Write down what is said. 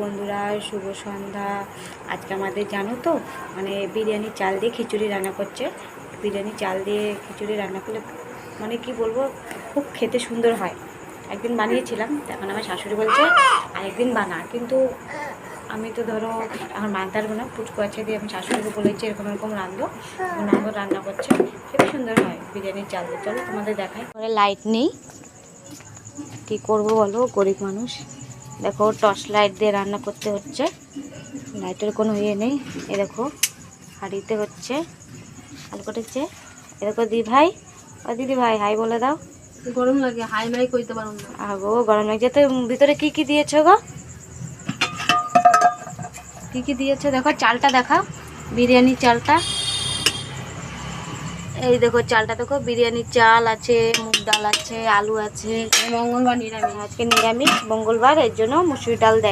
বন্ধুরা, শুভ সন্ধ্যা। আজকে আমাদের জানো তো মানে বিরিয়ানি চাল দিয়ে খিচুড়ি রান্না করছে। বিরিয়ানি চাল দিয়ে খিচুড়ি রান্না করলে মানে কি বলবো, খুব খেতে সুন্দর হয়। একদিন বানিয়েছিলাম, এখন আমার শাশুড়ি বলছে আরেকদিন বানা, কিন্তু আমি তো ধরো এখন মানতে পারবো না, পুচকু আছে দিয়ে আমি শাশুড়িকে বলেছি এরকম এরকম রান্ধো, এখন আমাকে রান্না করছে, খুবই সুন্দর হয় বিরিয়ানির চাল দিয়ে। চলো তোমাদের দেখাই। পরে লাইট নেই, কী করবো বলো, গরিব মানুষ। দেখো টর্চ লাইট দিয়ে রান্না করতে হচ্ছে, লাইটের কোনো ইয়ে নেই। এ দেখো হাঁড়িতে হচ্ছে, আলু কটেছে। এ দেখো দি ভাই, ও দিদি ভাই হাই বলে দাও। গরম লাগে, হাই মাই কইতে পারো না। আগো গরম লাগছে তো। ভিতরে কি কি দিয়েছো গো, কি কি দিয়েছো দেখো, চালটা দেখাও, বিরিয়ানির চালটা। এই দেখো চালটা দেখো, বিরিয়ানির চাল আছে, মুগ ডাল আছে, আলু আছে। মঙ্গলবার নিরামিষ। আজকে নিরামিষ, মঙ্গলবার, এর জন্য মুসুর ডাল দেয়।